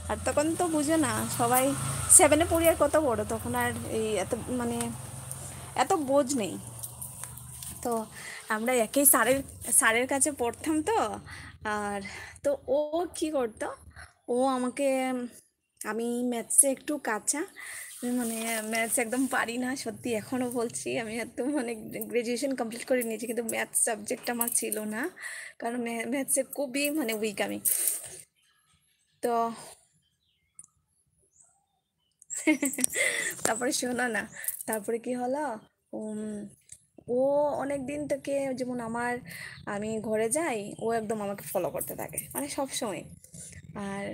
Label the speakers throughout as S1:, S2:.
S1: আর তখন তো বুঝো না, সবাই 7-এ পড়ি, আর কত বড় তখন, আর এই এত মানে এত বোঝ নেই। তো আমরা একই স্যারের স্যারের কাছে পড়তাম তো। আর তো ও কি করতো, ও আমাকে, আমি ম্যাথসে একটু কাঁচা, মানে ম্যাথস একদম পারি না সত্যি, এখনও বলছি আমি একদম মানে গ্র্যাজুয়েশন কমপ্লিট করে নিয়েছি কিন্তু ম্যাথস সাবজেক্ট আমার ছিল না, কারণ ম্যাথসে খুবই মানে উইক আমি। তো তারপরে শোনো না, তারপরে কি হলো, উম, ও অনেক দিন থেকে, যেমন আমার, আমি ঘরে যাই, ও একদম আমাকে ফলো করতে থাকে মানে সব সময়। আর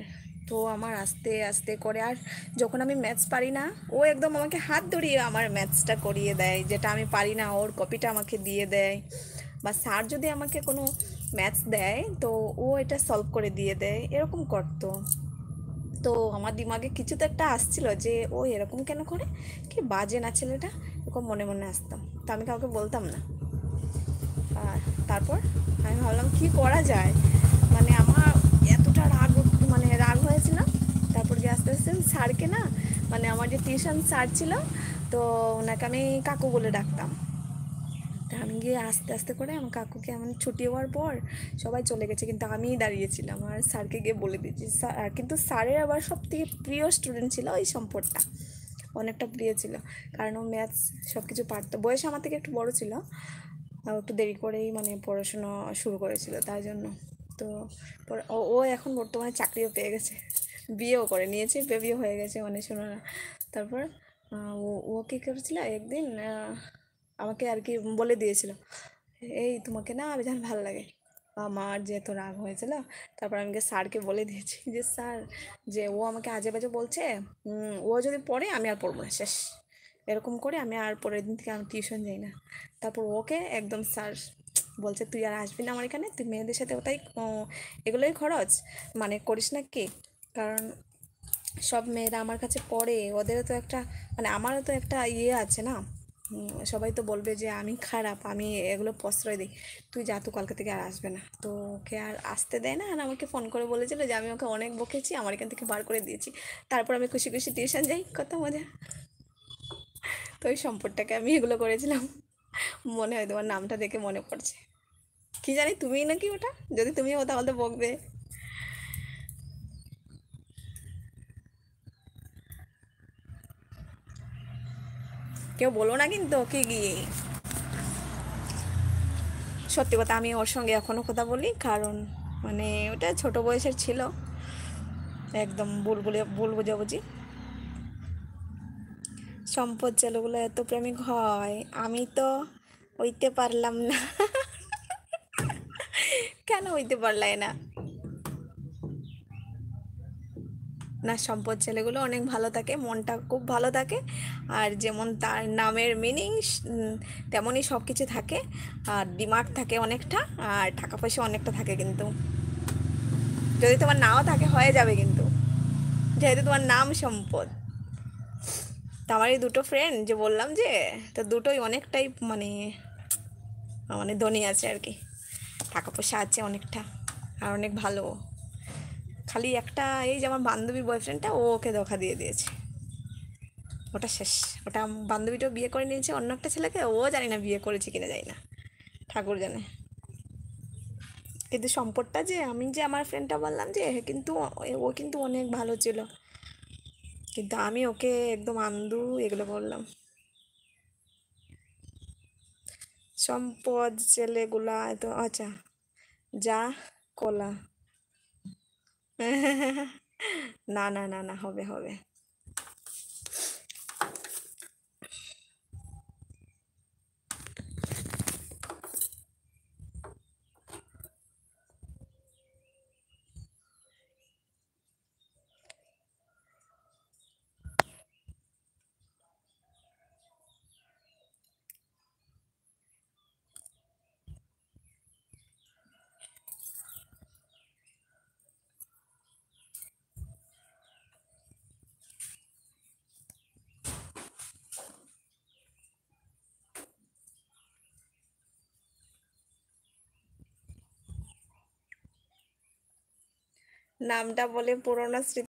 S1: তো আমার আস্তে আস্তে করে, আর যখন আমি ম্যাথস পারি না, ও একদম আমাকে হাত ধরিয়ে আমার ম্যাথসটা করিয়ে দেয়, যেটা আমি পারি না ওর কপিটা আমাকে দিয়ে দেয়। বা স্যার যদি আমাকে কোনো ম্যাথস দেয় তো ও এটা সলভ করে দিয়ে দেয়, এরকম করতো। তো আমার দিমাগে কিছু তো একটা আসছিল যে ও এরকম কেন করে, কি বাজে না ছেলেটা, এরকম মনে মনে আসতাম। তো আমি কাউকে বলতাম না। আর তারপর আমি ভাবলাম কি করা যায়, মানে আমার এতটা রাগ মানে রাগ হয়েছিল। তারপর গিয়ে আস্তে আস্তে স্যারকে না, মানে আমার যে টিউশন স্যার ছিল, তো ওনাকে আমি কাকু বলে ডাকতাম। তা আমি গিয়ে আস্তে আস্তে করে আমার কাকুকে, এমন ছুটি হওয়ার পর সবাই চলে গেছে কিন্তু আমিই দাঁড়িয়েছিলাম, আর স্যারকে গিয়ে বলে দিয়েছি স্যার। কিন্তু স্যারের আবার সব থেকে প্রিয় স্টুডেন্ট ছিল ওই সম্পদটা, অনেকটা প্রিয় ছিল, কারণ ও ম্যাথস সব কিছু পারতো। বয়স আমার থেকে একটু বড় ছিল, আর একটু দেরি করেই মানে পড়াশোনা শুরু করেছিল, তাই জন্য। তো ও এখন বর্তমানে চাকরিও পেয়ে গেছে, বিয়েও করে নিয়েছে, বেবিও হয়ে গেছে, মানে শোনো না। তারপর ও কী করেছিল একদিন, আমাকে আর কি বলে দিয়েছিল, এই তোমাকে না বিধান ভালো লাগে। আমার যেহেতু রাগ হয়েছিল, তারপর আমি গিয়ে স্যারকে বলে দিয়েছি যে স্যার, যে ও আমাকে আজে বাজে বলছে, ও যদি পড়ে আমি আর পড়বো না, শেষ। এরকম করে আমি আর পরের দিন থেকে আমি টিউশন যাই না। তারপর ওকে একদম স্যার বলছে তুই আর আসবি না আমার এখানে, তুই মেয়েদের সাথে ওটাই এগুলোই খরচ মানে করিস না কি, কারণ সব মেয়েরা আমার কাছে পড়ে, ওদেরও তো একটা মানে আমারও তো একটা ইয়ে আছে না। সবাই তো বলবে যে আমি খারাপ, আমি এগুলো প্রশ্রয় দিই, তুই যা, তো কালকে থেকে আর আসবে না। তো ওকে আর আসতে দেয় না, আর আমাকে ফোন করে বলেছিল যে আমি ওকে অনেক বকেছি, আমার এখান থেকে বার করে দিয়েছি। তারপর আমি খুশি খুশি টিউশন যাই, কত মজা। তো ওই সম্পদটাকে আমি এগুলো করেছিলাম। মনে হয় তোমার নামটা দেখে মনে পড়ছে, কি জানি তুমিই নাকি ওটা, যদি তুমি হো তাহলে তো বকবে। কেউ বলো না কিন্তু ওকে গিয়ে। সত্যি কথা, আমি ওর সঙ্গে এখনও কথা বলি, কারণ মানে ওটা ছোট বয়সের ছিল, একদম ভুল বোঝাবুঝি। সম্পদ ছেলেগুলো এত প্রেমিক হয়, আমি তো হইতে পারলাম না। কেন হইতে পারলাই না? না, সম্পদ ছেলেগুলো অনেক ভালো থাকে, মনটা খুব ভালো থাকে, আর যেমন তার নামের মিনিং তেমনই সব কিছু থাকে। আর ডিমান্ড থাকে অনেকটা, আর টাকা পয়সা অনেকটা থাকে কিন্তু। যদি তোমার নাও থাকে হয়ে যাবে কিন্তু, যেহেতু তোমার নাম সম্পদ। তা আমার এই দুটো ফ্রেন্ড যে বললাম যে, তো দুটোই অনেকটাই মানে মানে ধনী আছে আর কি, টাকা পয়সা আছে অনেকটা, আর অনেক ভালো। খালি একটা এই যে আমার বান্ধবী বয়ফ্রেন্ডটা, ও ওকে ধোঁকা দিয়ে দিয়েছে, ওটা শেষ। ওটা বান্ধবীটাও বিয়ে করে নিয়েছে অন্য একটা ছেলেকে, ও জানি না বিয়ে করেছে কিনা জানি না, ঠাকুর জানে। কিন্তু সম্পদটা, যে আমি যে আমার ফ্রেন্ডটা বললাম যে, কিন্তু ও কিন্তু অনেক ভালো ছিল, কিন্তু আমি ওকে একদম আন্দু এগুলো বললাম। সম্পদ ছেলেগুলা এত আচ্ছা, যা কলা। না না না না, হবে হবে। নামটা বলে পুরোনো স্মৃতি